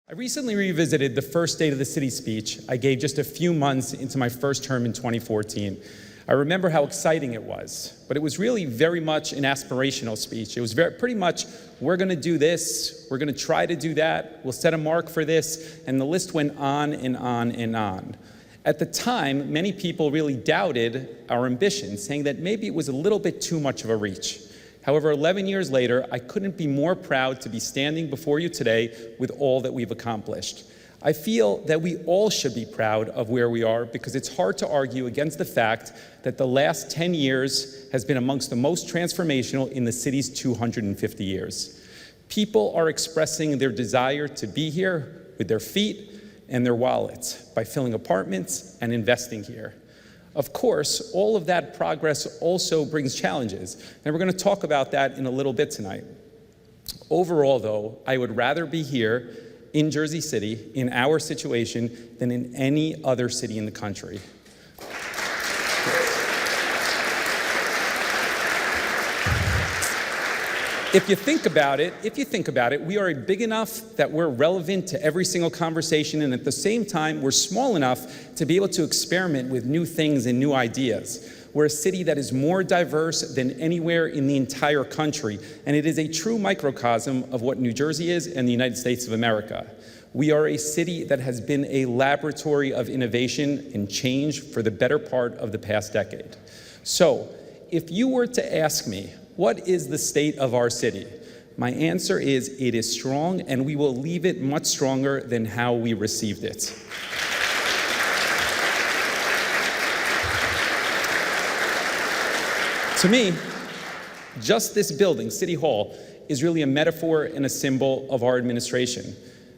I recently revisited the first State of the City speech I gave just a few months into my first term in 2014. I remember how exciting it was, but it was really very much an aspirational speech. It was pretty much, we're going to do this, we're going to try to do that, we'll set a mark for this, and the list went on and on and on. At the time, many people really doubted our ambition, saying that maybe it was a little bit too much of a reach. However, 11 years later, I couldn't be more proud to be standing before you today with all that we've accomplished. I feel that we all should be proud of where we are because it's hard to argue against the fact that the last 10 years has been amongst the most transformational in the city's 250 years. People are expressing their desire to be here with their feet and their wallets by filling apartments and investing here. Of course, all of that progress also brings challenges, and we're going to talk about that in a little bit tonight. Overall, though, I would rather be here in Jersey City, in our situation, than in any other city in the country. If you think about it, we are big enough that we're relevant to every single conversation, and at the same time, we're small enough to be able to experiment with new things and new ideas. We're a city that is more diverse than anywhere in the entire country, and it is a true microcosm of what New Jersey is and the United States of America. We are a city that has been a laboratory of innovation and change for the better part of the past decade. So, if you were to ask me, what is the state of our city? My answer is, it is strong, and we will leave it much stronger than how we received it. To me, just this building, City Hall, is really a metaphor and a symbol of our administration.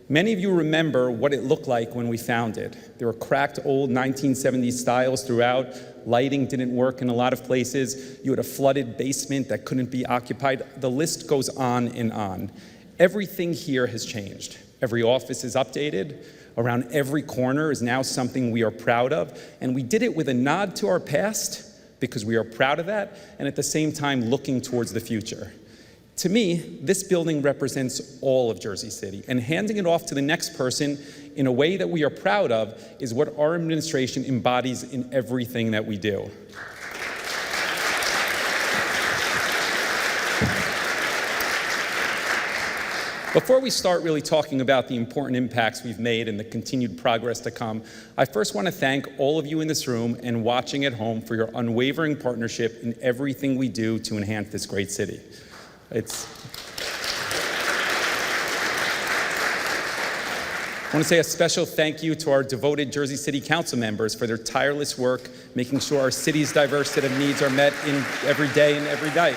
Many of you remember what it looked like when we found it. There were cracked old 1970s styles throughout. Lighting didn't work in a lot of places. You had a flooded basement that couldn't be occupied. The list goes on and on. Everything here has changed. Every office is updated. Around every corner is now something we are proud of. And we did it with a nod to our past because we are proud of that, and at the same time looking towards the future. To me, this building represents all of Jersey City, and handing it off to the next person in a way that we are proud of is what our administration embodies in everything that we do. Before we start really talking about the important impacts we've made and the continued progress to come, I first want to thank all of you in this room and watching at home for your unwavering partnership in everything we do to enhance this great city. I want to say a special thank you to our devoted Jersey City Council members for their tireless work, making sure our city's diverse set of needs are met in every day and every night.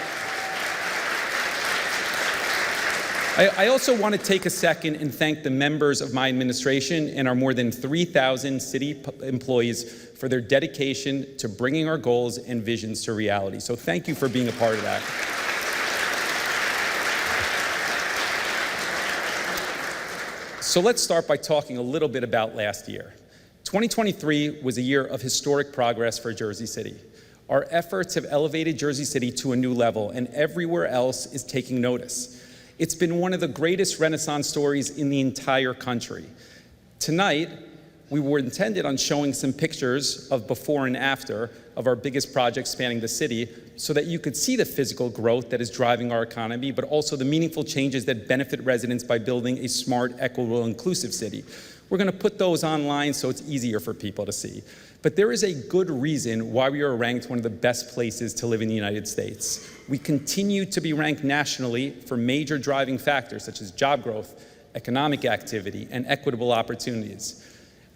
I also want to take a second and thank the members of my administration and our more than 3,000 city employees for their dedication to bringing our goals and visions to reality. So thank you for being a part of that. So let's start by talking a little bit about last year. 2023 was a year of historic progress for Jersey City. Our efforts have elevated Jersey City to a new level, and everywhere else is taking notice. It's been one of the greatest Renaissance stories in the entire country. Tonight, we were intended on showing some pictures of before and after of our biggest projects spanning the city so that you could see the physical growth that is driving our economy, but also the meaningful changes that benefit residents by building a smart, equitable, inclusive city. We're going to put those online so it's easier for people to see. But there is a good reason why we are ranked one of the best places to live in the United States. We continue to be ranked nationally for major driving factors such as job growth, economic activity, and equitable opportunities.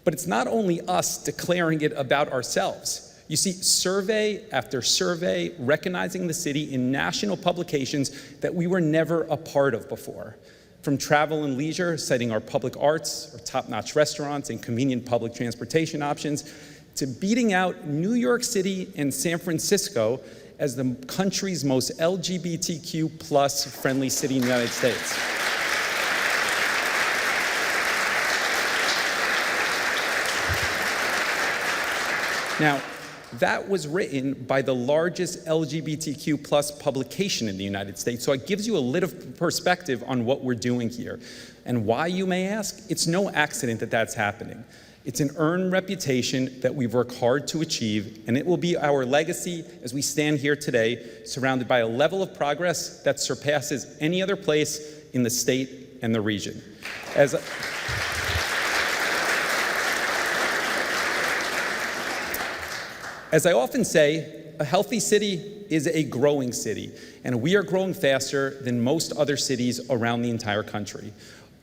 But it's not only us declaring it about ourselves. You see, survey after survey recognizing the city in national publications that we were never a part of before. From Travel and Leisure, citing our public arts, our top-notch restaurants, and convenient public transportation options, to beating out New York City and San Francisco as the country's most LGBTQ+ friendly city in the United States. Now, That was written by the largest LGBTQ plus publication in the United States. So it gives you a little perspective on what we're doing here. And why, you may ask? It's no accident that that's happening. It's an earned reputation that we've worked hard to achieve, and it will be our legacy as we stand here today, surrounded by a level of progress that surpasses any other place in the state and the region. As I often say, a healthy city is a growing city, and we are growing faster than most other cities around the entire country.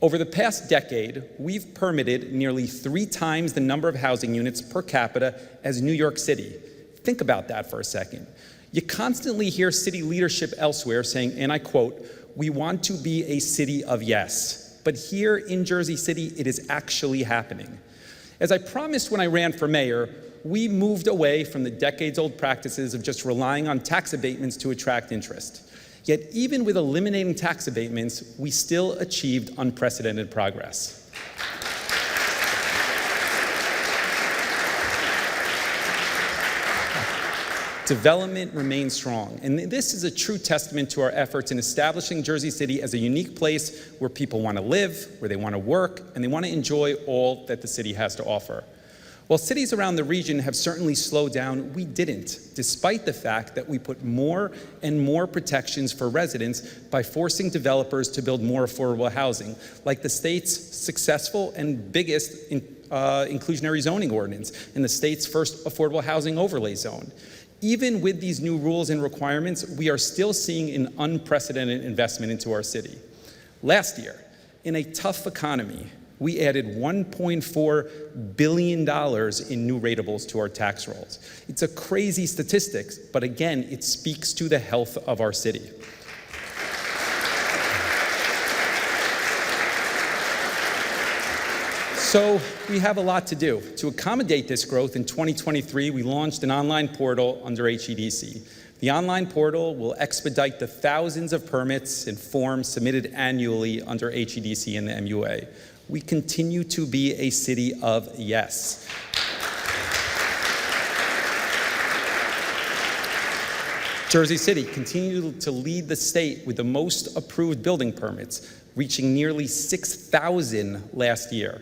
Over the past decade, we've permitted nearly 3 times the number of housing units per capita as New York City. Think about that for a second. You constantly hear city leadership elsewhere saying, and I quote, "We want to be a city of yes." But here in Jersey City, it is actually happening. As I promised when I ran for mayor, we moved away from the decades-old practices of just relying on tax abatements to attract interest. Yet even with eliminating tax abatements, we still achieved unprecedented progress. Development remains strong, and this is a true testament to our efforts in establishing Jersey City as a unique place where people want to live, where they want to work, and they want to enjoy all that the city has to offer. While cities around the region have certainly slowed down, we didn't, despite the fact that we put more and more protections for residents by forcing developers to build more affordable housing, like the state's successful and biggest inclusionary zoning ordinance and the state's first affordable housing overlay zone. Even with these new rules and requirements, we are still seeing an unprecedented investment into our city. Last year, in a tough economy, we added $1.4 billion in new ratables to our tax rolls. It's a crazy statistic, but again, it speaks to the health of our city. So we have a lot to do. To accommodate this growth, in 2023, we launched an online portal under HEDC. The online portal will expedite the thousands of permits and forms submitted annually under HEDC and the MUA. We continue to be a city of yes. Jersey City continued to lead the state with the most approved building permits, reaching nearly 6,000 last year.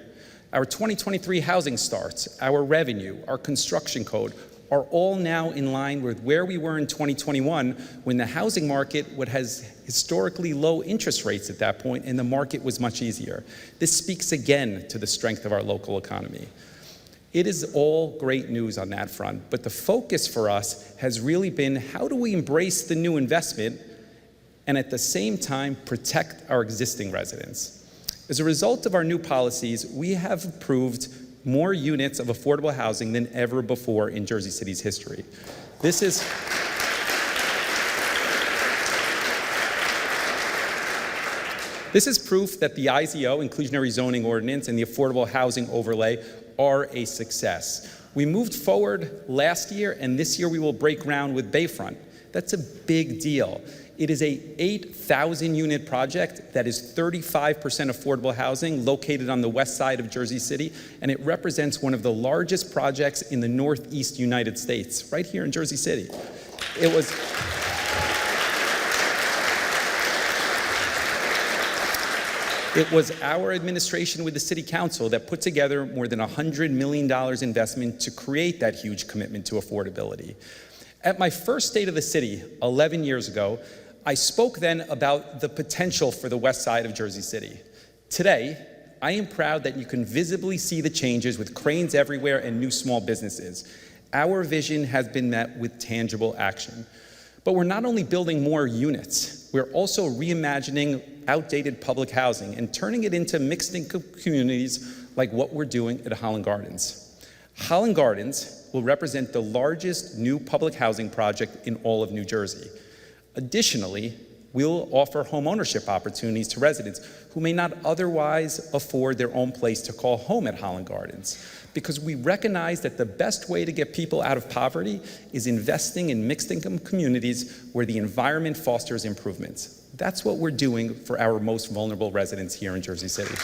Our 2023 housing starts, our revenue, our construction code are all now in line with where we were in 2021 when the housing market has historically low interest rates at that point and the market was much easier. This speaks again to the strength of our local economy. It is all great news on that front, but the focus for us has really been how do we embrace the new investment and at the same time protect our existing residents. As a result of our new policies, we have approved more units of affordable housing than ever before in Jersey City's history. This is proof that the IZO, Inclusionary Zoning Ordinance, and the Affordable Housing Overlay are a success. We moved forward last year, and this year we will break ground with Bayfront. That's a big deal. It is a 8,000 unit project that is 35% affordable housing located on the west side of Jersey City, and it represents one of the largest projects in the Northeast United States, right here in Jersey City. It was our administration with the City Council that put together more than $100 million investment to create that huge commitment to affordability. At my first State of the City 11 years ago, I spoke then about the potential for the west side of Jersey City. Today, I am proud that you can visibly see the changes with cranes everywhere and new small businesses. Our vision has been met with tangible action. But we're not only building more units, we're also reimagining outdated public housing and turning it into mixed-income communities like what we're doing at Holland Gardens. Holland Gardens will represent the largest new public housing project in all of New Jersey. Additionally, we'll offer home ownership opportunities to residents who may not otherwise afford their own place to call home at Holland Gardens, because we recognize that the best way to get people out of poverty is investing in mixed-income communities where the environment fosters improvements. That's what we're doing for our most vulnerable residents here in Jersey City.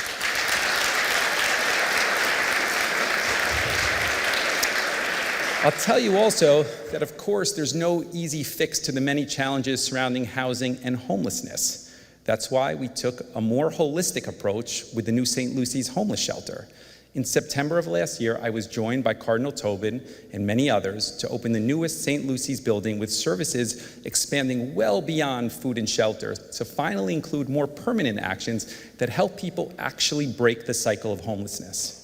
I'll tell you also that, of course, there's no easy fix to the many challenges surrounding housing and homelessness. That's why we took a more holistic approach with the new St. Lucy's homeless shelter. In September of last year, I was joined by Cardinal Tobin and many others to open the newest St. Lucy's building with services expanding well beyond food and shelter to finally include more permanent actions that help people actually break the cycle of homelessness.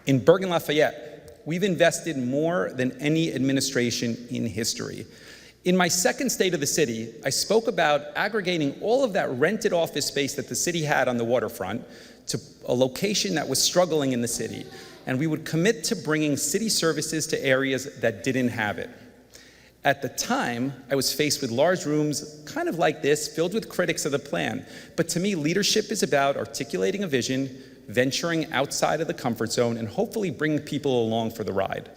In Bergen-Lafayette, we've invested more than any administration in history. In my second state of the city, I spoke about aggregating all of that rented office space that the city had on the waterfront to a location that was struggling in the city, and we would commit to bringing city services to areas that didn't have it. At the time, I was faced with large rooms kind of like this, filled with critics of the plan. But to me, leadership is about articulating a vision, venturing outside of the comfort zone, and hopefully bringing people along for the ride.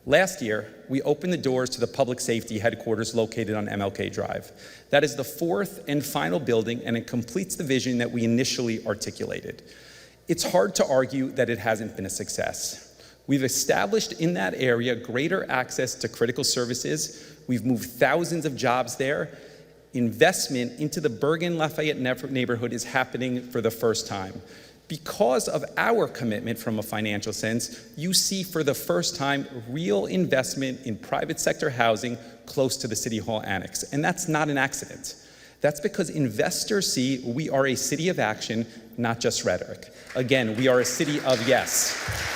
Last year, we opened the doors to the public safety headquarters located on MLK Drive. That is the fourth and final building, and it completes the vision that we initially articulated. It's hard to argue that it hasn't been a success. We've established in that area greater access to critical services. We've moved thousands of jobs there. Investment into the Bergen-Lafayette neighborhood is happening for the first time. Because of our commitment from a financial sense, you see for the first time real investment in private sector housing close to the City Hall Annex. And that's not an accident. That's because investors see we are a city of action, not just rhetoric. Again, we are a city of yes.